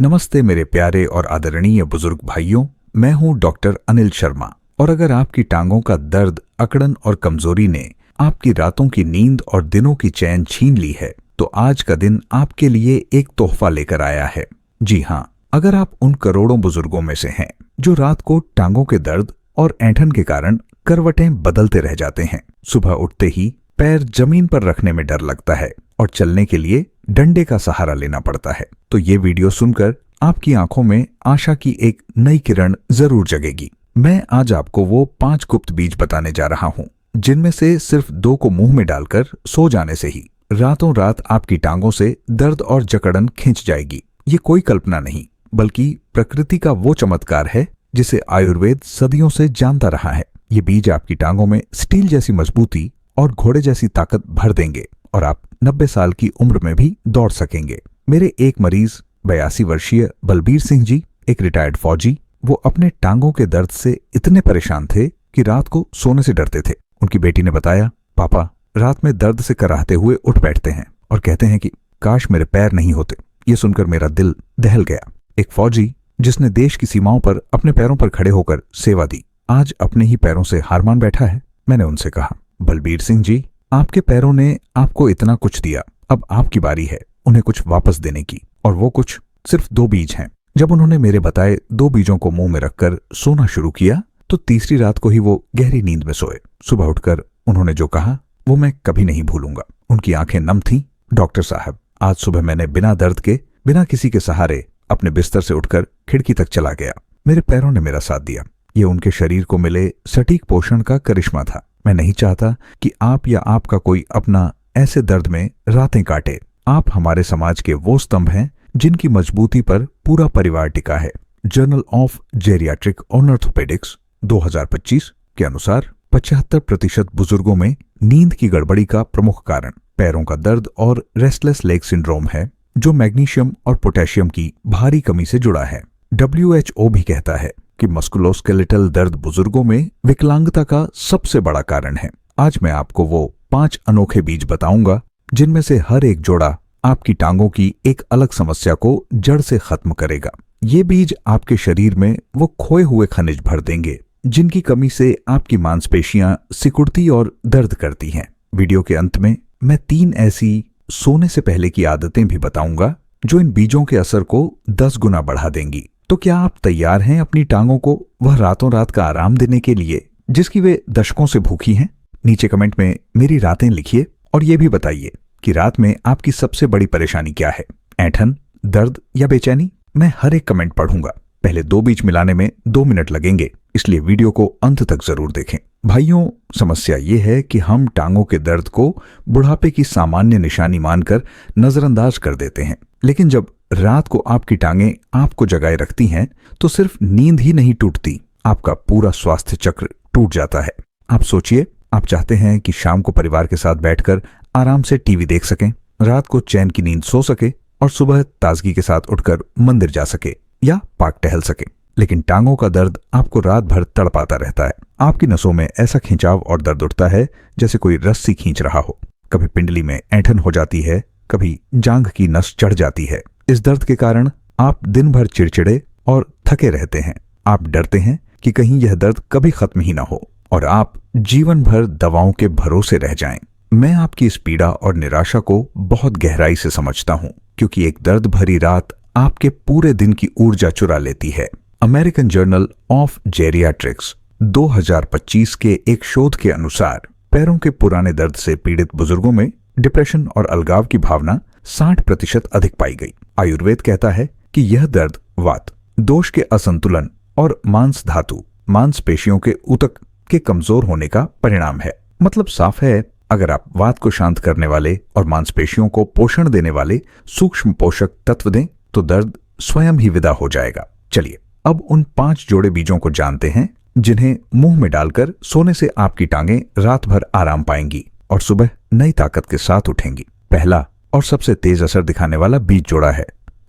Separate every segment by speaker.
Speaker 1: नमस्ते मेरे प्यारे और आदरणीय बुजुर्ग भाइयों, मैं हूं डॉक्टर अनिल शर्मा। और अगर आपकी टांगों का दर्द, अकड़न और कमजोरी ने आपकी रातों की नींद और दिनों की चैन छीन ली है, तो आज का दिन आपके लिए एक तोहफा लेकर आया है। जी हाँ, अगर आप उन करोड़ों बुजुर्गों में से हैं जो रात को टांगों के दर्द और ऐंठन के कारण करवटें बदलते रह जाते हैं, सुबह उठते ही पैर जमीन पर रखने में डर लगता है और चलने के लिए डंडे का सहारा लेना पड़ता है, तो ये वीडियो सुनकर आपकी आंखों में आशा की एक नई किरण जरूर जगेगी। मैं आज आपको वो 5 गुप्त बीज बताने जा रहा हूँ, जिनमें से सिर्फ 2 को मुंह में डालकर सो जाने से ही रातों रात आपकी टांगों से दर्द और जकड़न खिंच जाएगी। ये कोई कल्पना नहीं, बल्कि प्रकृति का वो चमत्कार है जिसे आयुर्वेद सदियों से जानता रहा है। ये बीज आपकी टांगों में स्टील जैसी मजबूती और घोड़े जैसी ताकत भर देंगे और आप 90 साल की उम्र में भी दौड़ सकेंगे। मेरे एक मरीज 82 वर्षीय बलबीर सिंह जी, एक रिटायर्ड फौजी, वो अपने टांगों के दर्द से इतने परेशान थे कि रात को सोने से डरते थे। उनकी बेटी ने बताया, पापा रात में दर्द से कराहते हुए उठ बैठते हैं और कहते हैं कि काश मेरे पैर नहीं होते। ये सुनकर मेरा दिल दहल गया। एक फौजी जिसने देश की सीमाओं पर अपने पैरों पर खड़े होकर सेवा दी, आज अपने ही पैरों से हार मान बैठा है। मैंने उनसे कहा, बलबीर सिंह जी, आपके पैरों ने आपको इतना कुछ दिया, अब आपकी बारी है उन्हें कुछ वापस देने की। और वो कुछ सिर्फ 2 बीज हैं। जब उन्होंने मेरे बताए 2 बीजों को मुंह में रखकर सोना शुरू किया, तो तीसरी रात को ही वो गहरी नींद में सोए। सुबह उठकर उन्होंने जो कहा वो मैं कभी नहीं भूलूंगा। उनकी आंखें नम थीं। डॉक्टर साहब, आज सुबह मैंने बिना दर्द के, बिना किसी के सहारे अपने बिस्तर से उठकर खिड़की तक चला गया। मेरे पैरों ने मेरा साथ दिया। ये उनके शरीर को मिले सटीक पोषण का करिश्मा था। मैं नहीं चाहता कि आप या आपका कोई अपना ऐसे दर्द में रातें काटे। आप हमारे समाज के वो स्तंभ हैं जिनकी मजबूती पर पूरा परिवार टिका है। जर्नल ऑफ जेरियाट्रिक और ऑर्थोपेडिक्स 2025 के अनुसार 75% बुजुर्गों में नींद की गड़बड़ी का प्रमुख कारण पैरों का दर्द और रेस्टलेस लेग सिंड्रोम है, जो मैग्नीशियम और पोटेशियम की भारी कमी से जुड़ा है। WHO भी कहता है कि मस्कुलोस्केलेटल दर्द बुजुर्गों में विकलांगता का सबसे बड़ा कारण है। आज मैं आपको वो 5 अनोखे बीज बताऊंगा, जिनमें से हर एक जोड़ा आपकी टांगों की एक अलग समस्या को जड़ से खत्म करेगा। ये बीज आपके शरीर में वो खोए हुए खनिज भर देंगे, जिनकी कमी से आपकी मांसपेशियां सिकुड़ती और दर्द करती हैं। वीडियो के अंत में मैं 3 ऐसी सोने से पहले की आदतें भी बताऊंगा, जो इन बीजों के असर को 10 गुना बढ़ा देंगी। तो क्या आप तैयार हैं अपनी टांगों को वह रातों रात का आराम देने के लिए जिसकी वे दशकों से भूखी हैं? नीचे कमेंट में मेरी रातें लिखिए और ये भी बताइए कि रात में आपकी सबसे बड़ी परेशानी क्या है, ऐंठन, दर्द या बेचैनी? मैं हर एक कमेंट पढ़ूंगा। पहले 2 बीज मिलाने में 2 मिनट लगेंगे, इसलिए वीडियो को अंत तक जरूर देखें। भाइयों, समस्या ये है कि हम टांगों के दर्द को बुढ़ापे की सामान्य निशानी मानकर नजरअंदाज कर देते हैं, लेकिन जब रात को आपकी टांगें आपको जगाए रखती हैं, तो सिर्फ नींद ही नहीं टूटती, आपका पूरा स्वास्थ्य चक्र टूट जाता है। आप सोचिए, आप चाहते हैं कि शाम को परिवार के साथ बैठकर आराम से टीवी देख सकें, रात को चैन की नींद सो सके और सुबह ताजगी के साथ उठकर मंदिर जा सके या पार्क टहल सके। लेकिन टांगों का दर्द आपको रात भर तड़पाता रहता है। आपकी नसों में ऐसा खिंचाव और दर्द उठता है जैसे कोई रस्सी खींच रहा हो। कभी पिंडली में ऐंठन हो जाती है, कभी जांघ की नस चढ़ जाती है। इस दर्द के कारण आप दिन भर चिड़चिड़े और थके रहते हैं। आप डरते हैं कि कहीं यह दर्द कभी खत्म ही ना हो और आप जीवन भर दवाओं के भरोसे रह जाएं। मैं आपकी इस पीड़ा और निराशा को बहुत गहराई से समझता हूं, क्योंकि एक दर्द भरी रात आपके पूरे दिन की ऊर्जा चुरा लेती है। अमेरिकन जर्नल ऑफ जेरियाट्रिक्स 2025 के एक शोध के अनुसार पैरों के पुराने दर्द से पीड़ित बुजुर्गों में डिप्रेशन और अलगाव की भावना 60% अधिक पाई गई। आयुर्वेद कहता है कि यह दर्द वात, दोष के असंतुलन और मांस धातु, मांसपेशियों के ऊतक के कमजोर होने का परिणाम है। मतलब साफ है, अगर आप वात को शांत करने वाले और मांसपेशियों को पोषण देने वाले सूक्ष्म पोषक तत्व दें, तो दर्द स्वयं ही विदा हो जाएगा। चलिए अब उन 5 जोड़े बीजों को जानते हैं, जिन्हें मुंह में डालकर सोने से आपकी टांगें रात भर आराम पाएंगी और सुबह नई ताकत के साथ उठेंगी। पहला और सबसे तेज असर दिखाने वाला बीज जोड़ा है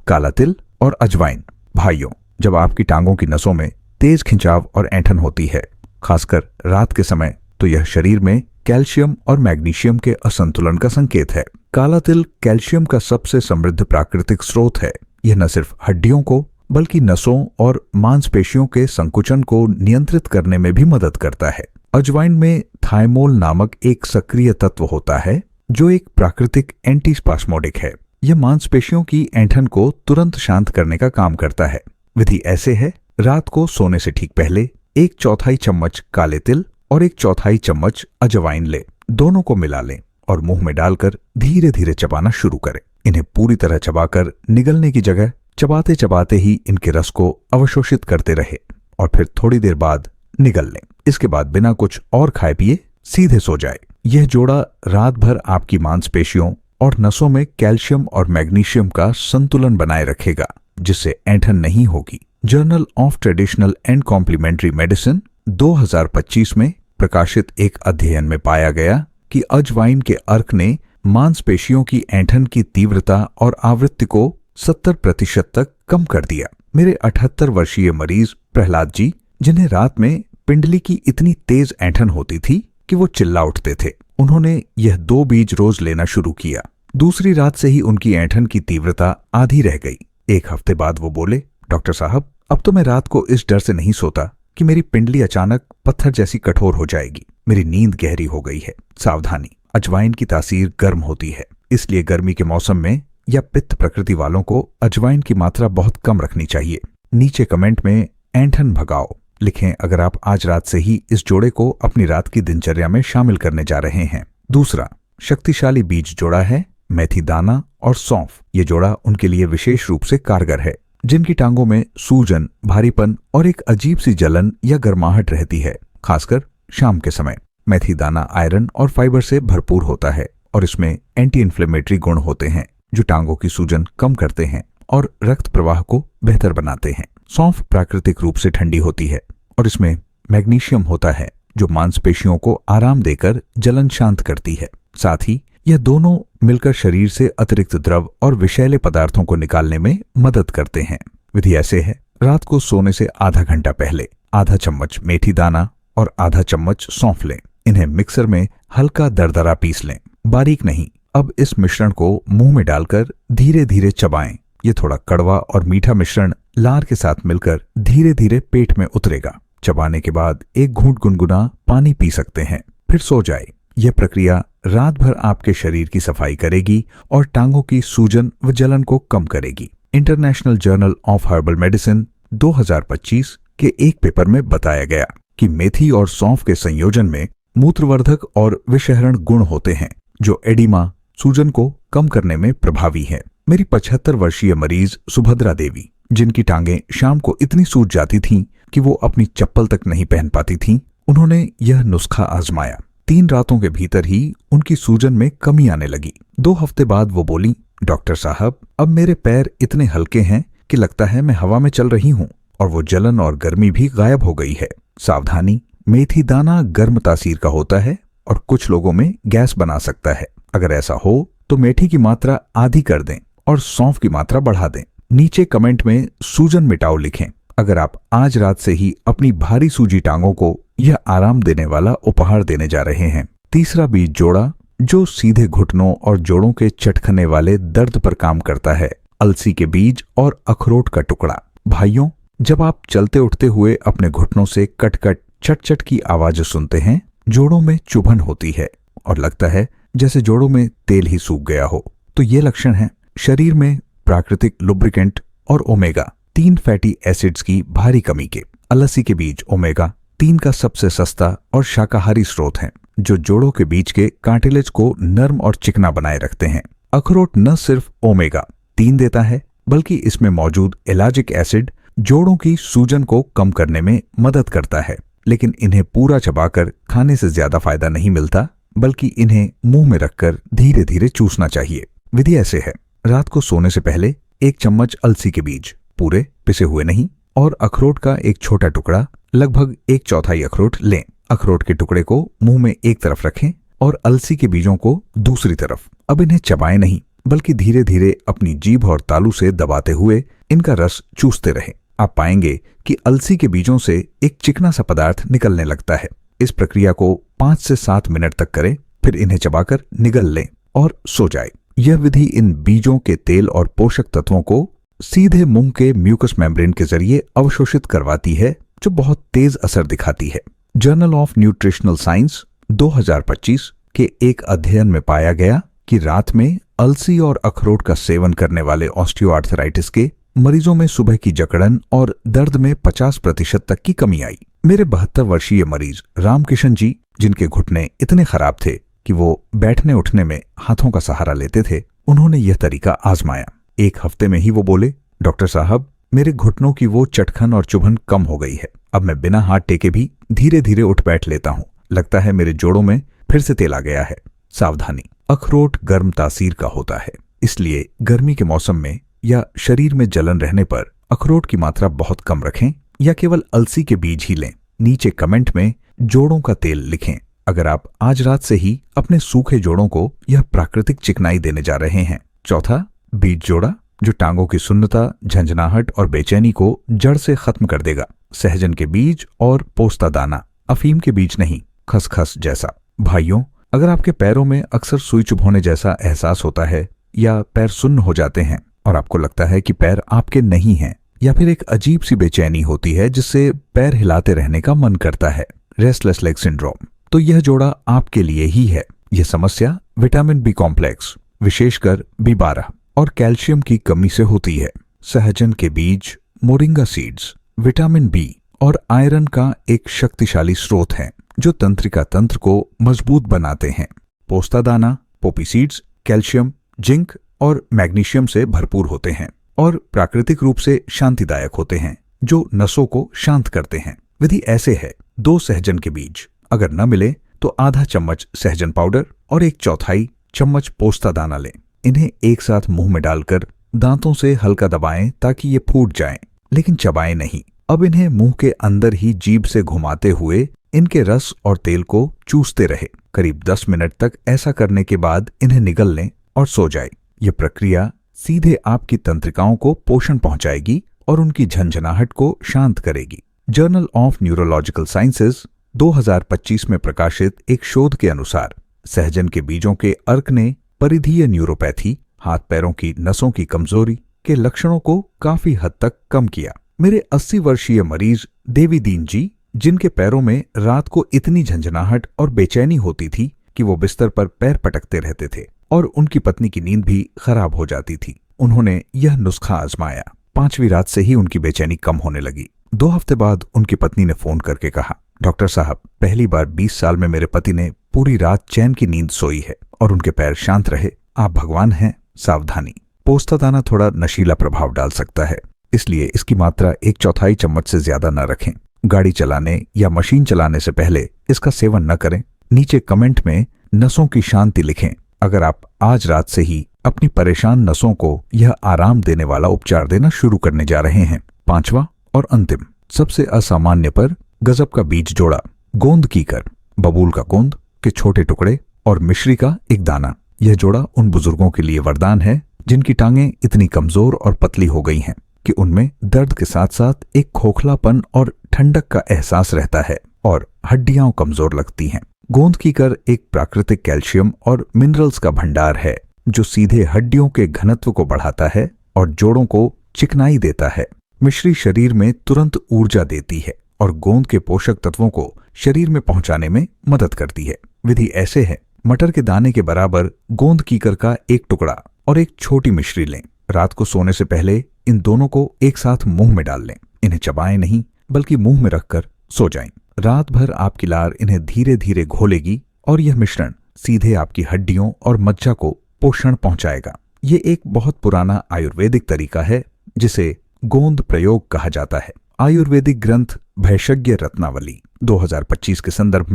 Speaker 1: काला तिल और अजवाइन। भाइयों, जब आपकी टांगों की नसों में तेज खिंचाव और ऐंठन होती है, खासकर रात के समय, तो यह शरीर में कैल्शियम और मैग्नीशियम के असंतुलन का संकेत है। काला तिल कैल्शियम का सबसे समृद्ध प्राकृतिक स्रोत है, यह न सिर्फ हड्डियों को बल्कि नसों और मांसपेशियों के संकुचन को नियंत्रित करने में भी मदद करता है। अजवाइन में थाइमोल नामक एक सक्रिय तत्व होता है जो एक प्राकृतिक एंटीस्पास्मोडिक है। यह मांसपेशियों की ऐंठन को तुरंत शांत करने का काम करता है। विधि ऐसे है, रात को सोने से ठीक पहले 1/4 चम्मच काले तिल और 1/4 चम्मच अजवाइन ले, दोनों को मिला लें और मुंह में डालकर धीरे धीरे चबाना शुरू करें। इन्हें पूरी तरह चबाकर निगलने की जगह चबाते चबाते ही इनके रस को अवशोषित करते रहे और फिर थोड़ी देर बाद निगल लें। इसके बाद बिना कुछ और खाए पिए सीधे सो जाए। यह जोड़ा रात भर आपकी मांसपेशियों और नसों में कैल्शियम और मैग्नीशियम का संतुलन बनाए रखेगा, जिससे ऐंठन नहीं होगी। Journal of traditional and complementary medicine 2025 में प्रकाशित एक अध्ययन में पाया गया कि अजवाइन के अर्क ने मांसपेशियों की ऐंठन की तीव्रता और आवृत्ति को 70% तक कम कर दिया। मेरे 78 वर्षीय मरीज प्रहलाद जी, जिन्हें रात में पिंडली की इतनी तेज ऐंठन होती थी कि वो चिल्ला उठते थे, उन्होंने यह 2 बीज रोज लेना शुरू किया। दूसरी रात से ही उनकी ऐंठन की तीव्रता आधी रह गई। 1 हफ्ते बाद वो बोले, डॉक्टर साहब, अब तो मैं रात को इस डर से नहीं सोता कि मेरी पिंडली अचानक पत्थर जैसी कठोर हो जाएगी। मेरी नींद गहरी हो गई है। सावधानी, अजवाइन की तासीर गर्म होती है, इसलिए गर्मी के मौसम में या पित्त प्रकृति वालों को अजवाइन की मात्रा बहुत कम रखनी चाहिए। नीचे कमेंट में ऐंठन भगाओ लिखें अगर आप आज रात से ही इस जोड़े को अपनी रात की दिनचर्या में शामिल करने जा रहे हैं। दूसरा शक्तिशाली बीज जोड़ा है मेथी दाना और सौंफ। ये जोड़ा उनके लिए विशेष रूप से कारगर है, जिनकी टांगों में सूजन, भारीपन और एक अजीब सी जलन या गर्माहट रहती है, खासकर शाम के समय। मेथी दाना आयरन और फाइबर से भरपूर होता है और इसमें एंटी इन्फ्लेमेटरी गुण होते हैं जो टांगों की सूजन कम करते हैं और रक्त प्रवाह को बेहतर बनाते हैं। सौंफ प्राकृतिक रूप से ठंडी होती है और इसमें मैग्नीशियम होता है जो मांसपेशियों को आराम देकर जलन शांत करती है। साथ ही यह दोनों मिलकर शरीर से अतिरिक्त द्रव और विषैले पदार्थों को निकालने में मदद करते हैं। विधि ऐसे है, रात को सोने से आधा घंटा पहले आधा चम्मच मेथी दाना और आधा चम्मच सौंफ लें। इन्हें मिक्सर में हल्का दरदरा पीस लें, बारीक नहीं। अब इस मिश्रण को मुंह में डालकर धीरे धीरे चबाएं। ये थोड़ा कड़वा और मीठा मिश्रण लार के साथ मिलकर धीरे धीरे पेट में उतरेगा। चबाने के बाद 1 घूंट गुनगुना पानी पी सकते हैं, फिर सो जाए। यह प्रक्रिया रात भर आपके शरीर की सफाई करेगी और टांगों की सूजन व जलन को कम करेगी। International journal of herbal medicine 2025 के एक पेपर में बताया गया कि मेथी और सौंफ के संयोजन में मूत्रवर्धक और विषहरण गुण होते हैं जो एडिमा, सूजन को कम करने में प्रभावी है। मेरी 75 वर्षीय मरीज सुभद्रा देवी, जिनकी टांगें शाम को इतनी सूज जाती थीं कि वो अपनी चप्पल तक नहीं पहन पाती थीं, उन्होंने यह नुस्खा आजमाया। 3 रातों के भीतर ही उनकी सूजन में कमी आने लगी। 2 हफ्ते बाद वो बोली, डॉक्टर साहब, अब मेरे पैर इतने हल्के हैं कि लगता है मैं हवा में चल रही हूँ और वो जलन और गर्मी भी गायब हो गई है। सावधानी, मेथी दाना गर्म तासीर का होता है और कुछ लोगों में गैस बना सकता है। अगर ऐसा हो तो मेथी की मात्रा आधी कर दें और सौंफ की मात्रा बढ़ा दें। नीचे कमेंट में सूजन मिटाओ लिखें अगर आप आज रात से ही अपनी भारी सूजी टांगों को यह आराम देने वाला उपहार देने जा रहे हैं। तीसरा बीज जोड़ा जो सीधे घुटनों और जोड़ों के चटखने वाले दर्द पर काम करता है, अलसी के बीज और अखरोट का टुकड़ा। भाइयों, जब आप चलते उठते हुए अपने घुटनों से कट कट चट चट की आवाज सुनते हैं, जोड़ों में चुभन होती है और लगता है जैसे जोड़ों में तेल ही सूख गया हो, तो ये लक्षण है शरीर में प्राकृतिक लुब्रिकेंट और ओमेगा 3 फैटी एसिड्स की भारी कमी के। अलसी के बीज ओमेगा 3 का सबसे सस्ता और शाकाहारी स्रोत हैं, जो जोड़ों के बीच के कार्टिलेज को नर्म और चिकना बनाए रखते हैं। अखरोट न सिर्फ ओमेगा 3 देता है, बल्कि इसमें मौजूद एलाजिक एसिड जोड़ों की सूजन को कम करने में मदद करता है। लेकिन इन्हें पूरा चबाकर खाने से ज्यादा फायदा नहीं मिलता, बल्कि इन्हें मुंह में रखकर धीरे धीरे चूसना चाहिए। विधि ऐसे है, रात को सोने से पहले 1 चम्मच अलसी के बीज, पूरे पिसे हुए नहीं, और अखरोट का एक छोटा टुकड़ा, लगभग 1/4 अखरोट लें। अखरोट के टुकड़े को मुंह में एक तरफ रखें और अलसी के बीजों को दूसरी तरफ। अब इन्हें चबाएं नहीं, बल्कि धीरे धीरे अपनी जीभ और तालू से दबाते हुए इनका रस चूसते रहें। आप पाएंगे कि अलसी के बीजों से एक चिकना सा पदार्थ निकलने लगता है। इस प्रक्रिया को 5 से 7 मिनट तक करें, फिर इन्हें चबाकर निगल लें और सो जाए। यह विधि इन बीजों के तेल और पोषक तत्वों को सीधे मुंह के म्यूकस मेम्ब्रेन के जरिए अवशोषित करवाती है, जो बहुत तेज असर दिखाती है। जर्नल ऑफ न्यूट्रिशनल साइंस 2025 के एक अध्ययन में पाया गया कि रात में अलसी और अखरोट का सेवन करने वाले ऑस्टियोआर्थराइटिस के मरीजों में सुबह की जकड़न और दर्द में 50% तक की कमी आई। मेरे 72 वर्षीय मरीज रामकिशन जी, जिनके घुटने इतने खराब थे कि वो बैठने उठने में हाथों का सहारा लेते थे, उन्होंने यह तरीका आजमाया। एक हफ्ते में ही वो बोले, डॉक्टर साहब, मेरे घुटनों की वो चटखन और चुभन कम हो गई है। अब मैं बिना हाथ टेके भी धीरे धीरे उठ बैठ लेता हूँ। लगता है मेरे जोड़ों में फिर से तेल आ गया है। सावधानी, अखरोट गर्म तासीर का होता है, इसलिए गर्मी के मौसम में या शरीर में जलन रहने पर अखरोट की मात्रा बहुत कम रखें या केवल अलसी के बीज ही लें। नीचे कमेंट में जोड़ों का तेल लिखें अगर आप आज रात से ही अपने सूखे जोड़ों को यह प्राकृतिक चिकनाई देने जा रहे हैं। चौथा, बीज जोड़ा, जो टांगों की सुन्नता, झंझनाहट और बेचैनी को जड़ से खत्म कर देगा। सहजन के बीज और पोस्ता दाना, अफीम के बीज नहीं, खसखस जैसा। भाइयों, अगर आपके पैरों में अक्सर सुई चुभोने जैसा एहसास होता है या पैर सुन्न हो जाते हैं और आपको लगता है कि पैर आपके नहीं हैं, या फिर एक अजीब सी बेचैनी होती है जिससे पैर हिलाते रहने का मन करता है, रेस्टलेस लेग सिंड्रोम, तो यह जोड़ा आपके लिए ही है। यह समस्या विटामिन बी कॉम्प्लेक्स, विशेषकर B12 और कैल्शियम की कमी से होती है। सहजन के बीज, मोरिंगा सीड्स, विटामिन बी और आयरन का एक शक्तिशाली स्रोत हैं, जो तंत्रिका तंत्र को मजबूत बनाते हैं। पोस्ता दाना, पोपी सीड्स, कैल्शियम, जिंक और मैग्नीशियम से भरपूर होते हैं और प्राकृतिक रूप से शांतिदायक होते हैं, जो नसों को शांत करते हैं। विधि ऐसे है, 2 सहजन के बीज, अगर न मिले तो आधा चम्मच सहजन पाउडर और 1/4 चम्मच पोस्ता दाना लें। इन्हें एक साथ मुंह में डालकर दांतों से हल्का दबाएं ताकि ये फूट जाएं, लेकिन चबाएं नहीं। अब इन्हें मुंह के अंदर ही जीभ से घुमाते हुए इनके रस और तेल को चूसते रहे। करीब 10 मिनट तक ऐसा करने के बाद इन्हें निगल लें और सो जाए। यह प्रक्रिया सीधे आपकी तंत्रिकाओं को पोषण पहुंचाएगी और उनकी झंझनाहट को शांत करेगी। जर्नल ऑफ न्यूरोलॉजिकल साइंसेज 2025 में प्रकाशित एक शोध के अनुसार सहजन के बीजों के अर्क ने परिधीय न्यूरोपैथी, हाथ पैरों की नसों की कमजोरी के लक्षणों को काफी हद तक कम किया। मेरे 80 वर्षीय मरीज देवी दीन जी, जिनके पैरों में रात को इतनी झंझनाहट और बेचैनी होती थी कि वो बिस्तर पर पैर पटकते रहते थे और उनकी पत्नी की नींद भी खराब हो जाती थी, उन्होंने यह नुस्खा आजमाया। 5वीं रात से ही उनकी बेचैनी कम होने लगी। 2 हफ्ते बाद उनकी पत्नी ने फोन करके कहा, डॉक्टर साहब, पहली बार 20 साल में मेरे पति ने पूरी रात चैन की नींद सोई है और उनके पैर शांत रहे। आप भगवान हैं। सावधानी, पोस्ता दाना थोड़ा नशीला प्रभाव डाल सकता है, इसलिए इसकी मात्रा 1/4 चम्मच से ज्यादा न रखें। गाड़ी चलाने या मशीन चलाने से पहले इसका सेवन न करें। नीचे कमेंट में नसों की शांति लिखें अगर आप आज रात से ही अपनी परेशान नसों को यह आराम देने वाला उपचार देना शुरू करने जा रहे हैं। 5वां और अंतिम, सबसे असामान्य पर गजब का बीज जोड़ा, गोंद कीकर, बबूल का गोंद के छोटे टुकड़े और मिश्री का एक दाना। यह जोड़ा उन बुजुर्गों के लिए वरदान है जिनकी टांगें इतनी कमजोर और पतली हो गई हैं कि उनमें दर्द के साथ साथ एक खोखलापन और ठंडक का एहसास रहता है और हड्डियां कमजोर लगती हैं। गोंद कीकर एक प्राकृतिक कैल्शियम और मिनरल्स का भंडार है, जो सीधे हड्डियों के घनत्व को बढ़ाता है और जोड़ों को चिकनाई देता है। मिश्री शरीर में तुरंत ऊर्जा देती है और गोंद के पोषक तत्वों को शरीर में पहुंचाने में मदद करती है। विधि ऐसे है, मटर के दाने के बराबर गोंद कीकर का एक टुकड़ा और एक छोटी मिश्री लें। रात को सोने से पहले इन दोनों को एक साथ मुंह में डाल लें। इन्हें चबाएं नहीं, बल्कि मुंह में रखकर सो जाएं। रात भर आपकी लार इन्हें धीरे धीरे घोलेगी और यह मिश्रण सीधे आपकी हड्डियों और मज्जा को पोषण पहुंचाएगा। ये एक बहुत पुराना आयुर्वेदिक तरीका है जिसे गोंद प्रयोग कहा जाता है। आयुर्वेदिक ग्रंथ भैषज्ञ रत्नावली 2025 के संदर्भ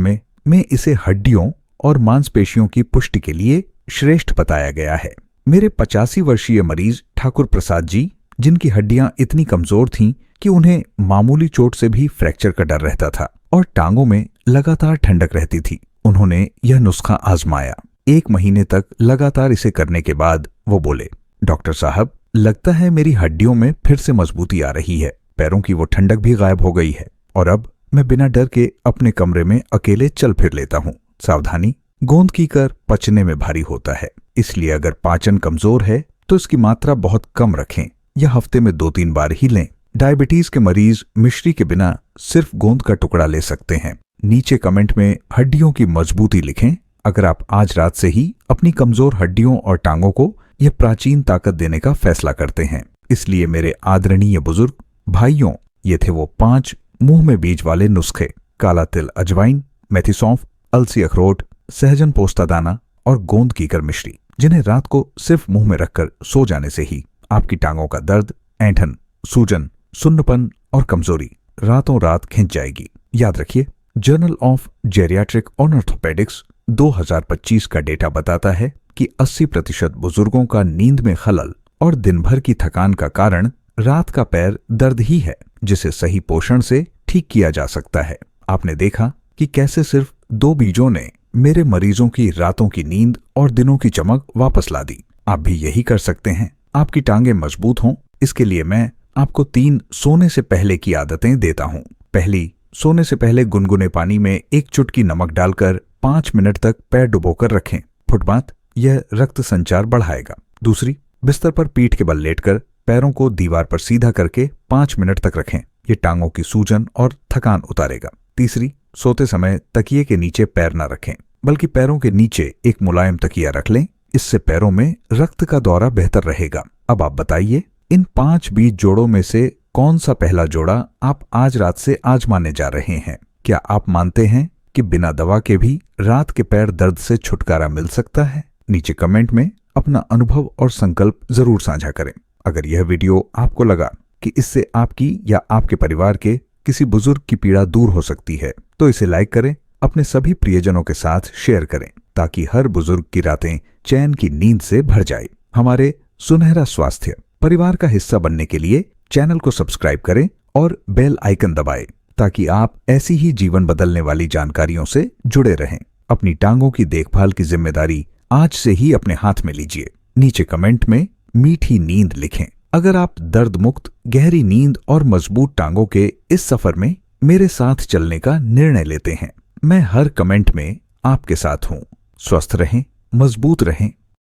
Speaker 1: में इसे हड्डियों और मांसपेशियों की पुष्टि के लिए श्रेष्ठ बताया गया है। मेरे 85 वर्षीय मरीज ठाकुर प्रसाद जी, जिनकी हड्डियां इतनी कमजोर थीं कि उन्हें मामूली चोट से भी फ्रैक्चर का डर रहता था और टांगों में लगातार ठंडक रहती थी, उन्होंने यह नुस्खा आजमाया। 1 महीने तक लगातार इसे करने के बाद वो बोले, डॉक्टर साहब, लगता है मेरी हड्डियों में फिर से मजबूती आ रही है, पैरों की वो ठंडक भी गायब हो गई है और अब मैं बिना डर के अपने कमरे में अकेले चल फिर लेता हूँ। सावधानी, गोंद कीकर पचने में भारी होता है, इसलिए अगर पाचन कमजोर है तो इसकी मात्रा बहुत कम रखें। या हफ्ते में 2-3 बार ही लें। डायबिटीज के मरीज मिश्री के बिना सिर्फ गोंद का टुकड़ा ले सकते हैं। नीचे कमेंट में हड्डियों की मजबूती लिखें अगर आप आज रात से ही अपनी कमजोर हड्डियों और टांगों को यह प्राचीन ताकत देने का फैसला करते हैं। इसलिए मेरे आदरणीय बुजुर्ग भाइयों, ये थे वो 5 मुंह में बीज वाले नुस्खे। काला तिल अजवाइन, मेथी सौंफ, अलसी अखरोट, सहजन पोस्ता दाना और गोंद कीकर मिश्री, जिन्हें रात को सिर्फ मुंह में रखकर सो जाने से ही आपकी टांगों का दर्द, ऐंठन, सूजन, सुन्नपन और कमजोरी रातों रात खिंच जाएगी। याद रखिए, जर्नल ऑफ जेरियाट्रिक और ऑर्थोपेडिक्स 2025 का डेटा बताता है कि 80% बुजुर्गों का नींद में खलल और दिन भर की थकान का कारण रात का पैर दर्द ही है, जिसे सही पोषण से ठीक किया जा सकता है। आपने देखा कि कैसे सिर्फ 2 बीजों ने मेरे मरीजों की रातों की नींद और दिनों की चमक वापस ला दी। आप भी यही कर सकते हैं। आपकी टांगें मजबूत हों, इसके लिए मैं आपको 3 सोने से पहले की आदतें देता हूं। पहली, सोने से पहले गुनगुने पानी में 1 चुटकी नमक डालकर 5 मिनट तक पैर डुबोकर रखें। फुटबाथ, यह रक्त संचार बढ़ाएगा। दूसरी, बिस्तर पर पीठ के बल लेटकर पैरों को दीवार पर सीधा करके 5 मिनट तक रखें। ये टांगों की सूजन और थकान उतारेगा। तीसरी, सोते समय तकिए के नीचे पैर न रखें, बल्कि पैरों के नीचे एक मुलायम तकिया रख लें। इससे पैरों में रक्त का दौरा बेहतर रहेगा। अब आप बताइए, इन 5 बीज जोड़ों में से कौन सा पहला जोड़ा आप आज रात से आजमाने जा रहे हैं? क्या आप मानते हैं कि बिना दवा के भी रात के पैर दर्द से छुटकारा मिल सकता है? नीचे कमेंट में अपना अनुभव और संकल्प जरूर साझा करें। अगर यह वीडियो आपको लगा कि इससे आपकी या आपके परिवार के किसी बुजुर्ग की पीड़ा दूर हो सकती है, तो इसे लाइक करें, अपने सभी प्रियजनों के साथ शेयर करें, ताकि हर बुजुर्ग की रातें चैन की नींद से भर जाए। हमारे सुनहरा स्वास्थ्य परिवार का हिस्सा बनने के लिए चैनल को सब्सक्राइब करें और बेल आइकन दबाएं, ताकि आप ऐसी ही जीवन बदलने वाली जानकारियों से जुड़े रहें। अपनी टांगों की देखभाल की जिम्मेदारी आज से ही अपने हाथ में लीजिए। नीचे कमेंट में मीठी नींद लिखें अगर आप दर्द मुक्त, गहरी नींद और मजबूत टांगों के इस सफर में मेरे साथ चलने का निर्णय लेते हैं। मैं हर कमेंट में आपके साथ हूं। स्वस्थ रहें, मजबूत रहें